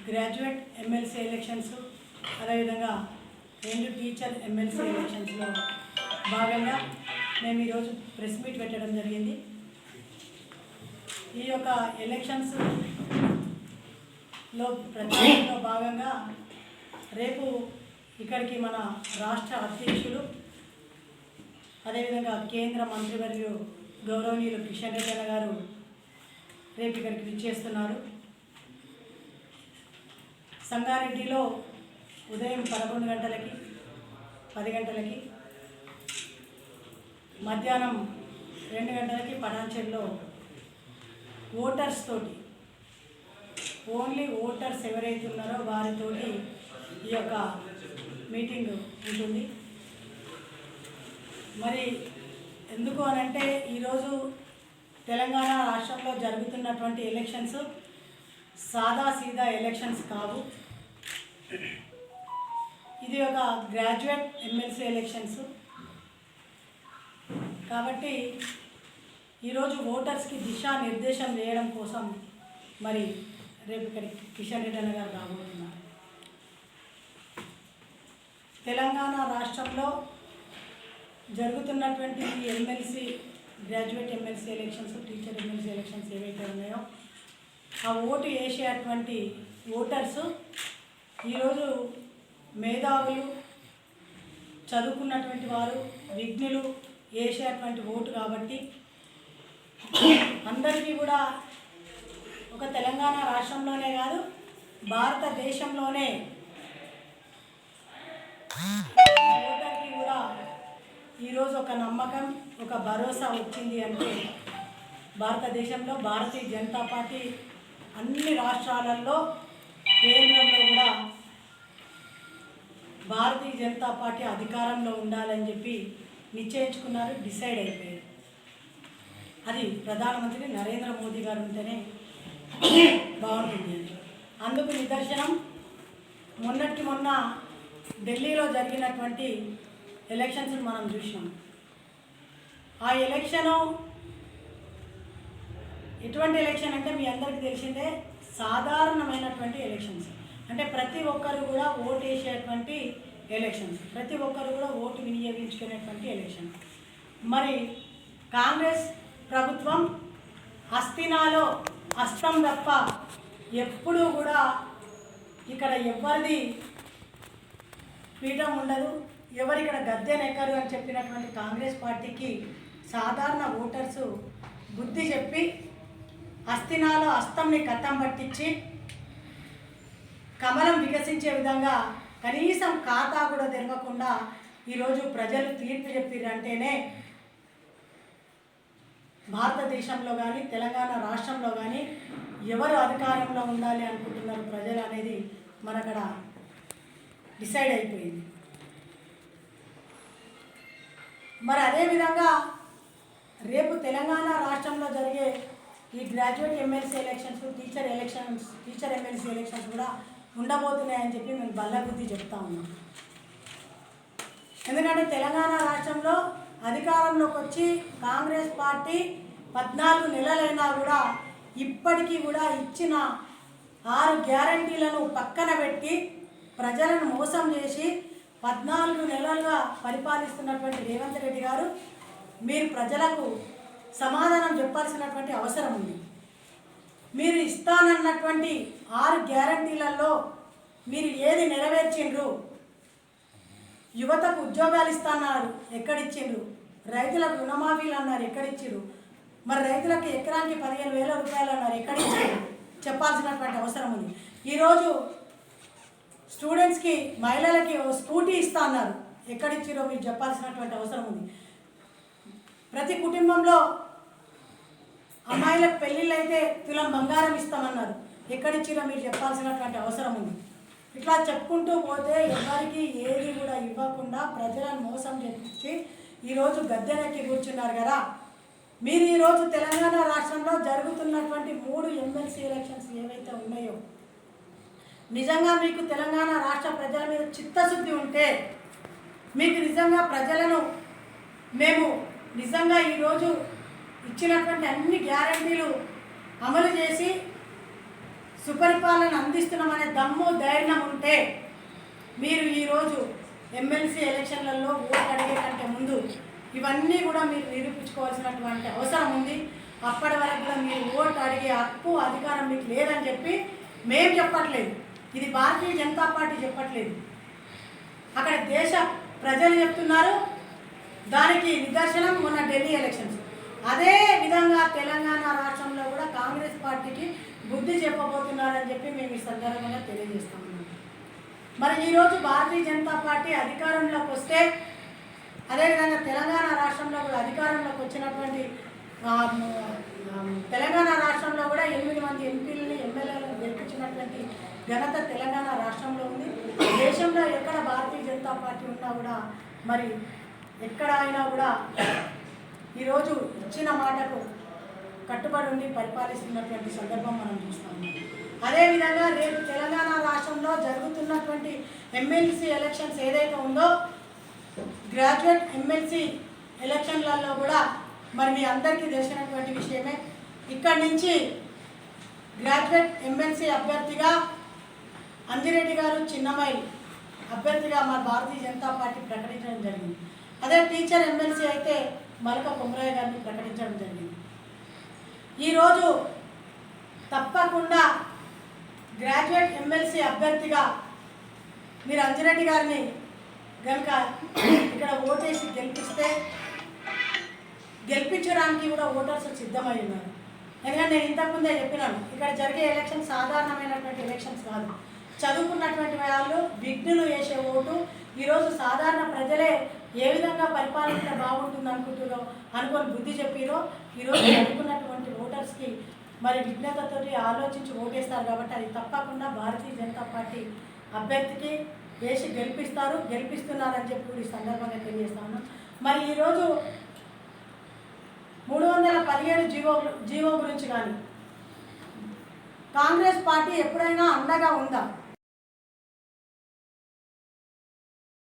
Graduate MLC elections అదేవిధంగా 2 teacher MLC ఎలక్షన్స్లో భాగంగా మేము ఈరోజు ప్రెస్ మీట్ పెట్టడం జరిగింది. ఈ యొక్క ఎలక్షన్స్లో ప్రచారంలో భాగంగా రేపు ఇక్కడికి మన రాష్ట్ర అధ్యక్షులు అదేవిధంగా కేంద్ర మంత్రివర్యులు గౌరవనీయులు కిషన్ రెడ్డి గారు రేపు ఇక్కడికి విచ్చేస్తున్నారు. సంగారెడ్డిలో ఉదయం 11 గంటలకి 10 గంటలకి మధ్యాహ్నం 2 గంటలకి పటాన్చెరులో ఓటర్స్ తోటి ఓన్లీ ఓటర్స్ ఎవరైతే ఉన్నారో వారితోటి ఈ యొక్క మీటింగ్ ఉంటుంది. మరి ఎందుకు అనంటే ఈరోజు తెలంగాణ రాష్ట్రంలో జరుగుతున్నటువంటి ఎలక్షన్స్ సాదా సీదా ఎలక్షన్స్ కావు. ఇది ఒక గ్రాడ్యుయేట్ ఎమ్మెల్సీ ఎలక్షన్స్ కాబట్టి ఈరోజు ఓటర్స్కి దిశానిర్దేశం చేయడం కోసం మరి రేపు ఇక్కడికి కిషన్ రెడ్డి గారు రాబోతున్నారు. తెలంగాణ రాష్ట్రంలో జరుగుతున్నటువంటి ఈ MLC graduate MLC elections teacher MLC elections ఏవైతే ఉన్నాయో ఆ ఓటు వేసేటువంటి ఓటర్స్ ఈరోజు మేధావులు చదువుకున్నటువంటి వారు విజ్ఞులు వేసేటువంటి ఓటు కాబట్టి అందరికీ కూడా ఒక తెలంగాణ రాష్ట్రంలోనే కాదు భారతదేశంలోనే ఓటర్కి కూడా ఈరోజు ఒక నమ్మకం ఒక భరోసా వచ్చింది అంటే భారతదేశంలో భారతీయ జనతా పార్టీ అన్ని రాష్ట్రాలలో కేంద్రంలో కూడా భారతీయ జనతా పార్టీ అధికారంలో ఉండాలని చెప్పి నిశ్చయించుకున్నారు, డిసైడ్ అయిపోయారు. అది ప్రధానమంత్రి నరేంద్ర మోదీ గారు ఉంటేనే బాగుంటుంది. అందుకు నిదర్శనం మొన్నటికి మొన్న ఢిల్లీలో జరిగినటువంటి ఎలక్షన్స్ మనం చూసినాం. ఆ ఎలక్షను ఎటువంటి ఎలక్షన్ అంటే మీ అందరికీ తెలిసిందే, సాధారణమైనటువంటి ఎలక్షన్స్. అంటే ప్రతి ఒక్కరు కూడా ఓటు వేసేటువంటి ఎలక్షన్స్, ప్రతి ఒక్కరు కూడా ఓటు వినియోగించుకునేటువంటి ఎలక్షన్. మరి కాంగ్రెస్ ప్రభుత్వం హస్తినాలో అస్తం తప్ప ఎప్పుడూ కూడా ఇక్కడ ఎవరిది పీఠం ఉండదు, ఎవరు ఇక్కడ గద్దెనెక్కరు అని చెప్పినటువంటి కాంగ్రెస్ పార్టీకి సాధారణ ఓటర్సు బుద్ధి చెప్పి హస్తినాలో హస్తంని కథం పట్టించి కమలం వికసించే విధంగా కనీసం ఖాతా కూడా తెరవకుండా ఈరోజు ప్రజలు తీర్పు చెప్పిరంటేనే భారతదేశంలో కానీ తెలంగాణ రాష్ట్రంలో కానీ ఎవరు అధికారంలో ఉండాలి అనుకుంటున్నారు ప్రజలు అనేది మనక్కడ డిసైడ్ అయిపోయింది. మరి అదేవిధంగా రేపు తెలంగాణ రాష్ట్రంలో జరిగే ఈ graduate MLC elections teacher MLC elections కూడా ఉండబోతున్నాయని చెప్పి మేము బల్లబుద్ధి చెప్తా ఉన్నాం. ఎందుకంటే తెలంగాణ రాష్ట్రంలో అధికారంలోకి వచ్చి కాంగ్రెస్ పార్టీ 14 నెలలైనా కూడా ఇప్పటికీ కూడా ఇచ్చిన 6 గ్యారంటీలను పక్కన పెట్టి ప్రజలను మోసం చేసి 14 నెలలుగా పరిపాలిస్తున్నటువంటి రేవంత్ రెడ్డి గారు మీరు ప్రజలకు సమాధానం చెప్పాల్సినటువంటి అవసరం ఉంది. మీరు ఇస్తానన్నటువంటి 6 గ్యారంటీలలో మీరు ఏది నెరవేర్చిండ్రు? యువతకు ఉద్యోగాలు ఇస్తున్నారు, ఎక్కడిచ్చిండ్రు? రైతులకు రుణమాఫీలు అన్నారు, ఎక్కడిచ్చిండ్రు? మరి రైతులకు ఎకరానికి 15,000 రూపాయలు అన్నారు, ఎక్కడిచ్చిండ్రు? చెప్పాల్సినటువంటి అవసరం ఉంది. ఈరోజు స్టూడెంట్స్కి మహిళలకి స్కూటీ ఇస్తా అన్నారు, ఎక్కడిచ్చిరో మీరు చెప్పాల్సినటువంటి అవసరం ఉంది. ప్రతి కుటుంబంలో అమ్మాయిలకు పెళ్ళిళ్ళు అయితే తులం బంగారం ఇస్తామన్నారు, ఎక్కడిచ్చిరో మీరు చెప్పాల్సినటువంటి అవసరం ఉంది. ఇట్లా చెప్పుకుంటూ పోతే ఎవరికి ఏది కూడా ఇవ్వకుండా ప్రజలను మోసం చేసి ఈరోజు గద్దెనెక్కి కూర్చున్నారు కదా. మీరు ఈరోజు తెలంగాణ రాష్ట్రంలో జరుగుతున్నటువంటి 3 ఎమ్మెల్సీ ఎలక్షన్స్ ఏవైతే ఉన్నాయో నిజంగా మీకు తెలంగాణ రాష్ట్ర ప్రజల మీద చిత్తశుద్ధి ఉంటే మీకు నిజంగా ప్రజలను మేము నిజంగా ఈరోజు ఇచ్చినటువంటి అన్ని గ్యారంటీలు అమలు చేసి సుపరిపాలన అందిస్తున్నామనే దమ్ము ధైర్యం ఉంటే మీరు ఈరోజు ఎమ్మెల్సీ ఎలక్షన్లలో ఓటు అడిగే కంటే ముందు ఇవన్నీ కూడా మీరు నిరూపించుకోవాల్సినటువంటి అవసరం ఉంది. అప్పటి వరకు కూడా మీరు ఓటు అడిగే హక్కు అధికారం మీకు లేదని చెప్పి మేము చెప్పట్లేదు, ఇది భారతీయ జనతా పార్టీ చెప్పట్లేదు, అక్కడ దేశ ప్రజలు చెప్తున్నారు. దానికి నిదర్శనం మొన్న ఢిల్లీ ఎలక్షన్స్. అదే విధంగా తెలంగాణ రాష్ట్రంలో కూడా కాంగ్రెస్ పార్టీకి బుద్ధి చెప్పబోతున్నారని చెప్పి మేము ఈ సందర్భంగా తెలియజేస్తాము. మరి ఈరోజు భారతీయ జనతా పార్టీ అధికారంలోకి వస్తే, అదేవిధంగా తెలంగాణ రాష్ట్రంలో కూడా అధికారంలోకి వచ్చినటువంటి తెలంగాణ రాష్ట్రంలో కూడా 8 మంది ఎంపీలని ఎమ్మెల్యేలను గెలిపించినటువంటి ఘనత తెలంగాణ రాష్ట్రంలో ఉంది. దేశంలో ఎక్కడ భారతీయ జనతా పార్టీ ఉన్నా కూడా మరి ఎక్కడ అయినా కూడా ఈరోజు ఇచ్చిన మాటకు కట్టుబడి ఉండి పరిపాలిస్తున్నటువంటి సందర్భం మనం చూస్తాము. అదేవిధంగా రేపు తెలంగాణ రాష్ట్రంలో జరుగుతున్నటువంటి ఎమ్మెల్సీ ఎలక్షన్స్ ఏదైతే ఉందో, గ్రాడ్యుయేట్ ఎమ్మెల్సీ ఎలక్షన్లలో కూడా మరి మీ అందరికీ తెలిసినటువంటి విషయమే. ఇక్కడి నుంచి గ్రాడ్యుయేట్ ఎమ్మెల్సీ అభ్యర్థిగా అంజిరెడ్డి గారు చిన్నమైల్ అభ్యర్థిగా మా భారతీయ జనతా పార్టీ ప్రకటించడం జరిగింది. అదే టీచర్ ఎమ్మెల్సీ అయితే మలక కుమరయ్య గారిని ప్రకటించడం జరిగింది. ఈరోజు తప్పకుండా గ్రాడ్యుయేట్ ఎమ్మెల్సీ అభ్యర్థిగా మీరు అంజిరెడ్డి గారిని కనుక ఇక్కడ ఓటేసి గెలిపించడానికి కూడా ఓటర్స్ సిద్ధమై ఉన్నారు. ఎందుకంటే నేను ఇంతకుముందే చెప్పినాను, ఇక్కడ జరిగే ఎలక్షన్ సాధారణమైనటువంటి ఎలక్షన్స్ కాదు. చదువుకున్నటువంటి వాళ్ళు విఘ్నులు వేసే ఓటు. ఈరోజు సాధారణ ప్రజలే ఏ విధంగా పరిపాలన బాగుంటుంది అనుకొని బుద్ధి చెప్పిరో ఈరోజు చదువుకున్నటువంటి ఓటర్స్కి మరి విజ్ఞతతోటి ఆలోచించి ఓటేస్తారు. కాబట్టి అది తప్పకుండా భారతీయ జనతా పార్టీ అభ్యర్థికి వేసి గెలిపిస్తున్నారని చెప్పి ఈ సందర్భంగా తెలియజేస్తాను. మరి ఈరోజు 317 జీవో గురించి కానీ కాంగ్రెస్ పార్టీ ఎప్పుడైనా అండగా ఉందా?